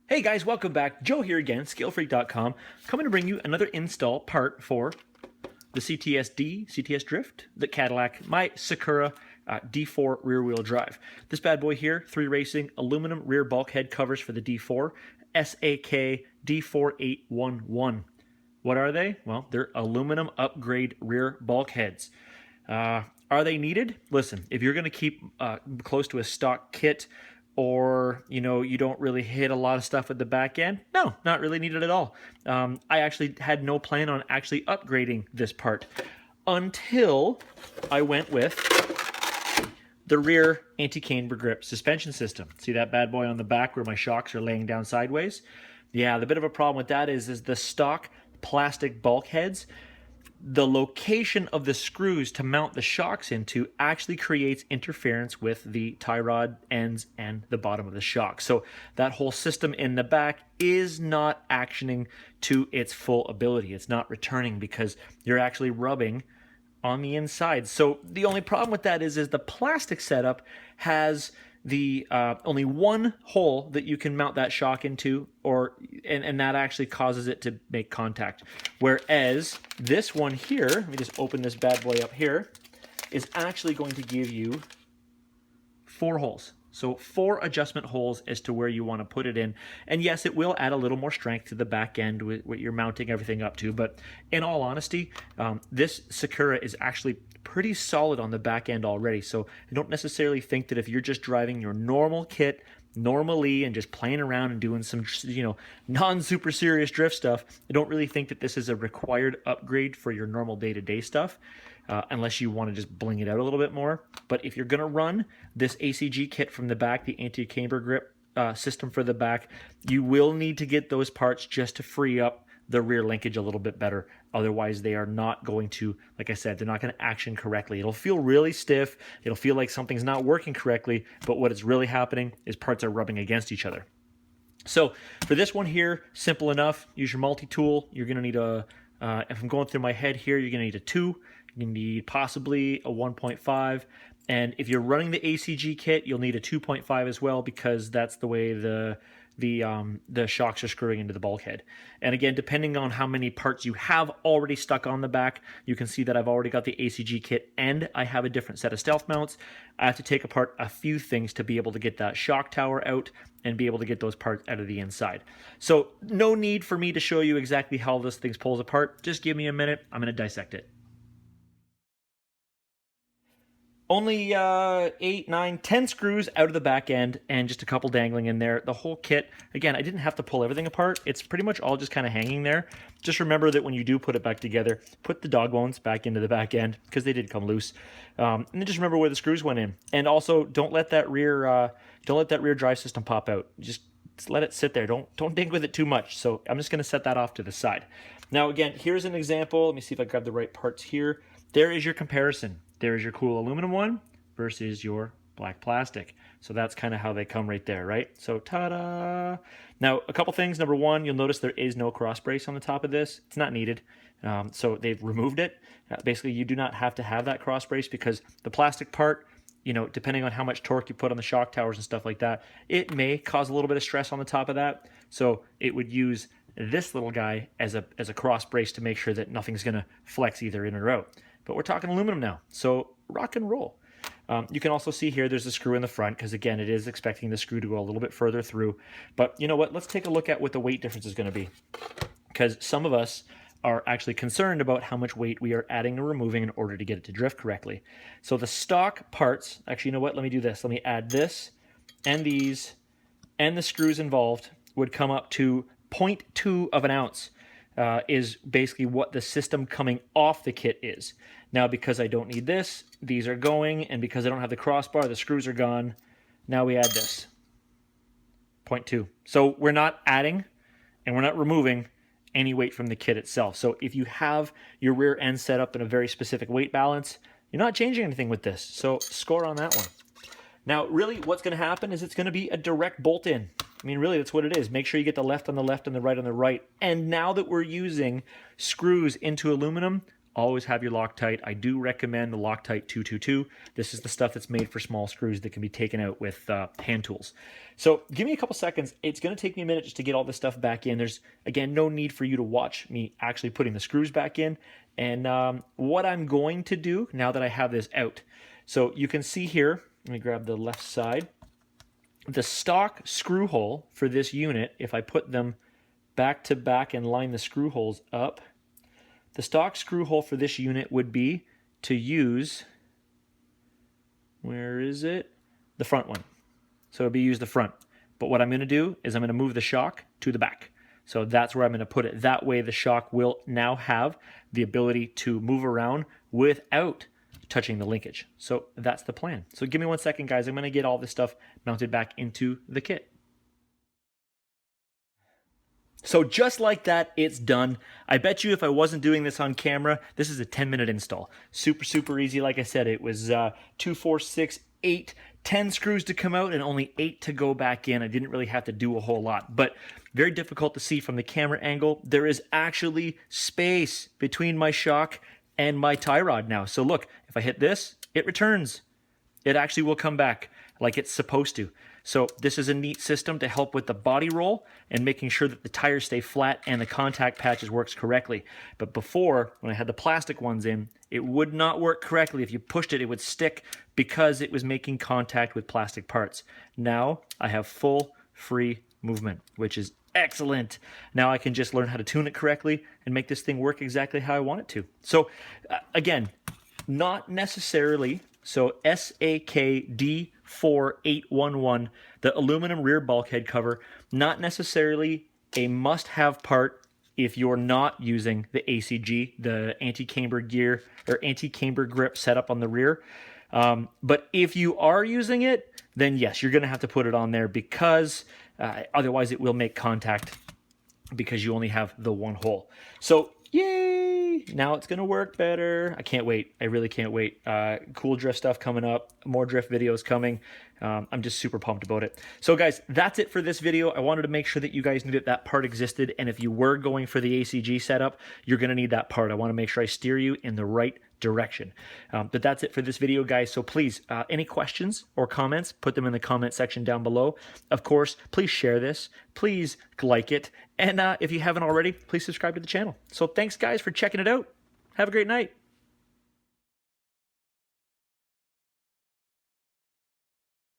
Hey guys, welcome back. Joe here again, ScaleFreak.com, coming to bring you another install part for the CTS Drift, the Cadillac, my Sakura D4 rear wheel drive. This bad boy here, 3Racing aluminum rear bulkhead covers for the D4, SAK-D4811. What are they? Well, they're aluminum upgrade rear bulkheads. Are they needed? Listen, if you're going to keep close to a stock kit, or you don't really hit a lot of stuff at the back end, no, not really needed at all. I actually had no plan on actually upgrading this part until I went with the rear anti-camber grip suspension system. See that bad boy on the back where my shocks are laying down sideways? Yeah, the bit of a problem with that is the stock plastic bulkheads, the location of the screws to mount the shocks into actually creates interference with the tie rod ends and the bottom of the shock. So that whole system in the back is not actioning to its full ability. It's not returning because you're actually rubbing on the inside. So the only problem with that is the plastic setup has the only one hole that you can mount that shock into, and that actually causes it to make contact. Whereas this one here, let me just open this bad boy up here, is actually going to give you 4 holes. So 4 adjustment holes as to where you want to put it in. And yes, it will add a little more strength to the back end with what you're mounting everything up to. But in all honesty, this Sakura is actually pretty solid on the back end already. So I don't necessarily think that if you're just driving your normal kit normally and just playing around and doing some, non-super serious drift stuff, I don't really think that this is a required upgrade for your normal day-to-day stuff. Unless you want to just bling it out a little bit more. But if you're going to run this ACG kit from the back, the anti-camber grip system for the back, you will need to get those parts just to free up the rear linkage a little bit better. Otherwise, they are not going to, like I said, they're not going to action correctly. It'll feel really stiff. It'll feel like something's not working correctly, but what is really happening is parts are rubbing against each other. So for this one here, simple enough. Use your multi-tool. You're going to need a, if I'm going through my head here, you're going to need a 2. You need possibly a 1.5, and if you're running the ACG kit, you'll need a 2.5 as well, because that's the way the shocks are screwing into the bulkhead. And again, depending on how many parts you have already stuck on the back, you can see that I've already got the ACG kit and I have a different set of stealth mounts. I have to take apart a few things to be able to get that shock tower out and be able to get those parts out of the inside. So no need for me to show you exactly how this thing pulls apart. Just give me a minute. I'm going to dissect it. Only 8, 9, 10 screws out of the back end and just a couple dangling in there. The whole kit, again, I didn't have to pull everything apart. It's pretty much all just kind of hanging there. Just remember that when you do put it back together, put the dog bones back into the back end because they did come loose. And then just remember where the screws went in. And also, don't let that rear drive system pop out. Just let it sit there. Don't dig with it too much. So I'm just going to set that off to the side. Now, again, here's an example. Let me see if I grab the right parts here. There is your comparison. There is your cool aluminum one versus your black plastic. So that's kind of how they come right there, right? So ta-da! Now, a couple things. Number one, you'll notice there is no cross brace on the top of this. It's not needed. So they've removed it. Basically, you do not have to have that cross brace because the plastic part, depending on how much torque you put on the shock towers and stuff like that, it may cause a little bit of stress on the top of that. So it would use this little guy as a cross brace to make sure that nothing's going to flex either in or out. But we're talking aluminum now, so rock and roll. You can also see here there's a screw in the front because, again, it is expecting the screw to go a little bit further through. But you know what? Let's take a look at what the weight difference is going to be, because some of us are actually concerned about how much weight we are adding or removing in order to get it to drift correctly. So the stock parts, actually, you know what? Let me do this. Let me add this and these and the screws involved would come up to 0.2 of an ounce. Is basically what the system coming off the kit is. Now, because I don't need this, these are going, and because I don't have the crossbar, the screws are gone. Now we add this, 0.2. So we're not adding and we're not removing any weight from the kit itself. So if you have your rear end set up in a very specific weight balance, you're not changing anything with this. So score on that one. Now, really, what's going to happen is it's going to be a direct bolt in. I mean, really, that's what it is. Make sure you get the left on the left and the right on the right. And now that we're using screws into aluminum, always have your Loctite. I do recommend the Loctite 222. This is the stuff that's made for small screws that can be taken out with hand tools. So give me a couple seconds. It's going to take me a minute just to get all this stuff back in. There's, again, no need for you to watch me actually putting the screws back in. And what I'm going to do now that I have this out. So you can see here, let me grab the left side. The stock screw hole for this unit, if I put them back to back and line the screw holes up, the stock screw hole for this unit would be to use, where is it? The front one. So it'd be use the front. But what I'm going to do is I'm going to move the shock to the back. So that's where I'm going to put it. That way the shock will now have the ability to move around without touching the linkage. So that's the plan. So give me 1 second, guys. I'm going to get all this stuff mounted back into the kit. So just like that, it's done. I bet you if I wasn't doing this on camera, this is a 10-minute install. Super, super easy. Like I said, it was 2, 4, 6, 8, 10 screws to come out and only 8 to go back in. I didn't really have to do a whole lot, but very difficult to see from the camera angle. There is actually space between my shock and my tie rod now. So look, if I hit this, it returns. It actually will come back like it's supposed to. So this is a neat system to help with the body roll and making sure that the tires stay flat and the contact patches works correctly. But before, when I had the plastic ones in, it would not work correctly. If you pushed it, it would stick because it was making contact with plastic parts. Now I have full free movement, which is excellent. Now I can just learn how to tune it correctly and make this thing work exactly how I want it to. So again, not necessarily. So SAK-D4811, the aluminum rear bulkhead cover, not necessarily a must-have part if you're not using the ACG, the anti-camber gear or anti-camber grip setup on the rear. But if you are using it, then yes, you're going to have to put it on there because otherwise it will make contact because you only have the one hole. So yay! Now it's going to work better. I can't wait. I really can't wait. Cool drift stuff coming up. More drift videos coming. I'm just super pumped about it. So guys, that's it for this video. I wanted to make sure that you guys knew that that part existed. And if you were going for the ACG setup, you're going to need that part. I want to make sure I steer you in the right direction. But that's it for this video, guys. So please, any questions or comments, put them in the comment section down below. Of course, please share this. Please like it. And if you haven't already, please subscribe to the channel. So thanks, guys, for checking it out. Have a great night.